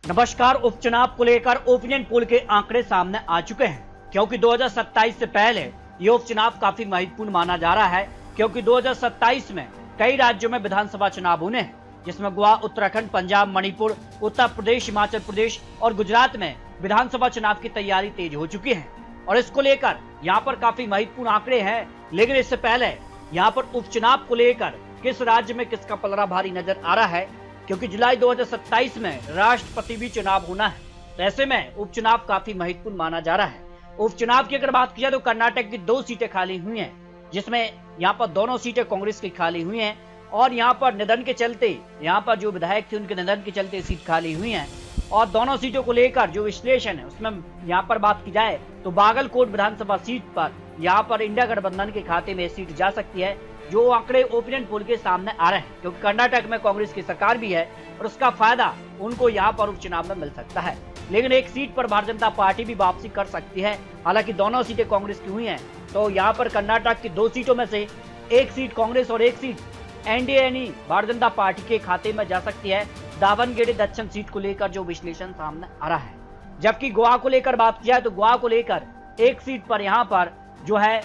नमस्कार। उपचुनाव को लेकर ओपिनियन पोल के आंकड़े सामने आ चुके हैं, क्योंकि 2027 से पहले ये उपचुनाव काफी महत्वपूर्ण माना जा रहा है, क्योंकि 2027 में कई राज्यों में विधानसभा चुनाव होने हैं, जिसमें गोवा, उत्तराखंड, पंजाब, मणिपुर, उत्तर प्रदेश, हिमाचल प्रदेश और गुजरात में विधानसभा चुनाव की तैयारी तेज हो चुकी है। और इसको लेकर यहाँ पर काफी महत्वपूर्ण आंकड़े हैं। लेकिन इससे पहले यहाँ पर उपचुनाव को लेकर किस राज्य में किसका पलड़ा भारी नजर आ रहा है, क्योंकि जुलाई 2027 में राष्ट्रपति भी चुनाव होना है। तो ऐसे में उपचुनाव काफी महत्वपूर्ण माना जा रहा है। उपचुनाव की अगर बात की जाए तो कर्नाटक की 2 सीटें खाली हुई हैं, जिसमें यहाँ पर दोनों सीटें कांग्रेस की खाली हुई हैं। और यहाँ पर निधन के चलते, यहाँ पर जो विधायक थे उनके निधन के चलते सीट खाली हुई है। और दोनों सीटों को लेकर जो विश्लेषण है उसमें यहाँ पर बात की जाए तो बागलकोट विधानसभा सीट पर यहाँ पर इंडिया गठबंधन के खाते में सीट जा सकती है, जो आंकड़े ओपिनियन पोल के सामने आ रहे हैं, क्योंकि कर्नाटक में कांग्रेस की सरकार भी है और उसका फायदा उनको यहाँ पर उपचुनाव में मिल सकता है। लेकिन एक सीट पर भारतीय जनता पार्टी भी वापसी कर सकती है। हालांकि दोनों सीटें कांग्रेस की हुई हैं, तो यहाँ पर कर्नाटक की 2 सीटों में से एक सीट कांग्रेस और एक सीट एनडीए यानी भारतीय जनता पार्टी के खाते में जा सकती है। दावनगेरे दक्षिण सीट को लेकर जो विश्लेषण सामने आ रहा है। जबकि गोवा को लेकर बात की जाए तो गोवा को लेकर एक सीट पर यहाँ पर जो है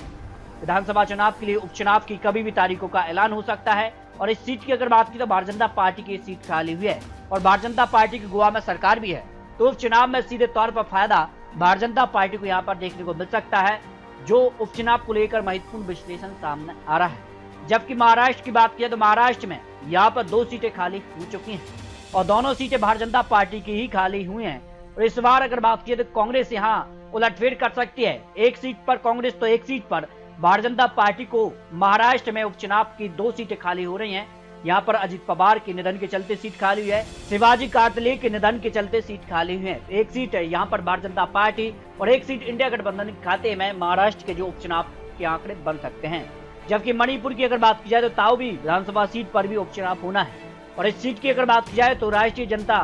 विधानसभा चुनाव के लिए उपचुनाव की कभी भी तारीखों का ऐलान हो सकता है। और इस सीट की अगर बात की तो भारतीय जनता पार्टी की सीट खाली हुई है और भारतीय जनता पार्टी की गोवा में सरकार भी है, तो उपचुनाव में सीधे तौर पर फायदा भारतीय जनता पार्टी को यहाँ पर देखने को मिल सकता है, जो उपचुनाव को लेकर महत्वपूर्ण विश्लेषण सामने आ रहा है। जबकि महाराष्ट्र की बात की तो महाराष्ट्र में यहाँ पर 2 सीटें खाली हो चुकी हैं और दोनों सीटें भारतीय जनता पार्टी की ही खाली हुई हैं। और इस बार अगर बात की तो कांग्रेस यहाँ उलटफेर कर सकती है। एक सीट पर कांग्रेस तो एक सीट पर भारतीय जनता पार्टी को महाराष्ट्र में उपचुनाव की 2 सीटें खाली हो रही हैं। यहाँ पर अजित पवार के निधन के चलते सीट खाली हुई है, शिवाजी कार्तले के निधन के चलते सीट खाली हुई है। एक सीट है यहाँ पर भारतीय जनता पार्टी और एक सीट इंडिया गठबंधन के खाते में महाराष्ट्र के जो उपचुनाव के आंकड़े बन सकते हैं। जबकि मणिपुर की अगर बात की जाए तो ताओबी विधानसभा सीट पर भी उपचुनाव होना है। और इस सीट की अगर बात की जाए तो राष्ट्रीय जनता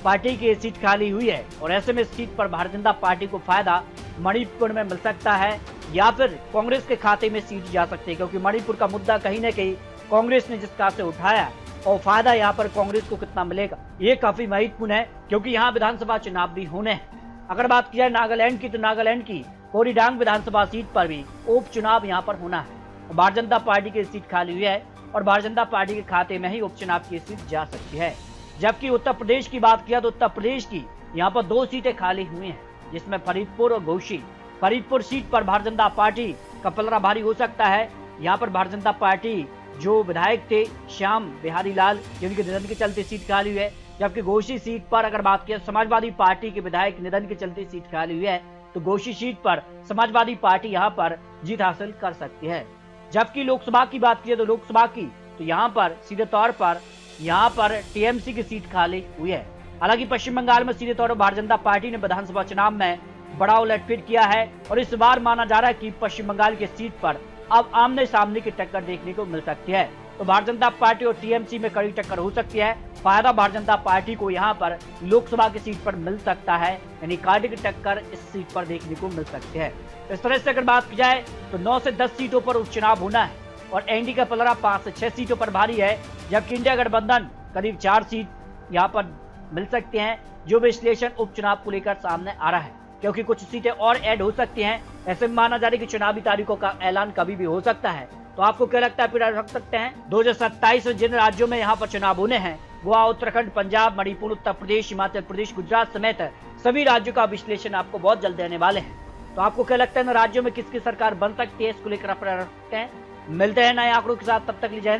पार्टी की सीट खाली हुई है और ऐसे में इस सीट पर भारतीय जनता पार्टी को फायदा मणिपुर में मिल सकता है या फिर कांग्रेस के खाते में सीट जा सकती है, क्योंकि मणिपुर का मुद्दा कहीं न कहीं कांग्रेस ने जिस तरह से उठाया और फायदा यहाँ पर कांग्रेस को कितना मिलेगा ये काफी महत्वपूर्ण है, क्योंकि यहाँ विधानसभा चुनाव भी होने हैं। अगर बात की जाए नागालैंड की तो नागालैंड की कोरीडांग विधानसभा सीट पर भी उपचुनाव यहाँ पर होना है। भारतीय जनता पार्टी की सीट खाली हुई है और भारतीय जनता पार्टी के खाते में ही उपचुनाव की सीट जा सकती है। जबकि उत्तर प्रदेश की बात किया तो उत्तर प्रदेश की यहाँ पर 2 सीटें खाली हुई हैं, जिसमें फरीदपुर और घोसी। फरीदपुर सीट पर भारतीय जनता पार्टी का पलड़ा भारी हो सकता है। यहाँ पर भारतीय जनता पार्टी जो विधायक थे श्याम बिहारी लाल, जिनके निधन के चलते सीट खाली हुई है। जबकि घोसी सीट पर अगर बात किया समाजवादी पार्टी के विधायक निधन के चलते सीट खाली हुई है, तो घोसी सीट पर समाजवादी पार्टी यहाँ पर जीत हासिल कर सकती है। जबकि लोकसभा की बात की तो लोकसभा की तो यहाँ पर सीधे तौर पर यहाँ पर टीएमसी की सीट खाली हुई है। हालांकि पश्चिम बंगाल में सीधे तौर पर भारतीय जनता पार्टी ने विधानसभा चुनाव में बड़ा उलटफेर किया है और इस बार माना जा रहा है कि पश्चिम बंगाल की सीट पर अब आमने सामने की टक्कर देखने को मिल सकती है। तो भारतीय जनता पार्टी और टीएमसी में कड़ी टक्कर हो सकती है। फायदा भारतीय जनता पार्टी को यहाँ पर लोकसभा की सीट पर मिल सकता है, यानी कांटे की टक्कर इस सीट पर देखने को मिल सकती है। इस तरह से अगर बात की जाए तो 9 से 10 सीटों पर उपचुनाव होना है और एनडीए का पलड़ा 5 से 6 सीटों पर भारी है। जबकि इंडिया गठबंधन करीब 4 सीट यहाँ पर मिल सकते हैं, जो विश्लेषण उपचुनाव को लेकर सामने आ रहा है, क्योंकि कुछ सीटें और ऐड हो सकती हैं। ऐसे में माना जा रहा है कि चुनावी तारीखों का ऐलान कभी भी हो सकता है। तो आपको क्या लगता है, फिर रख सकते हैं 2027 में जिन राज्यों में यहाँ पर चुनाव होने हैं, गोवा, उत्तराखंड, पंजाब, मणिपुर, उत्तर प्रदेश, हिमाचल प्रदेश, गुजरात समेत सभी राज्यों का विश्लेषण आपको बहुत जल्द देने वाले हैं। तो आपको क्या लगता है इन राज्यों में किसकी सरकार बन सकती है, इसको लेकर आप रख सकते हैं। मिलते हैं नए आंकड़ों के साथ, तब तक लीजिए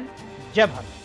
जय भारत।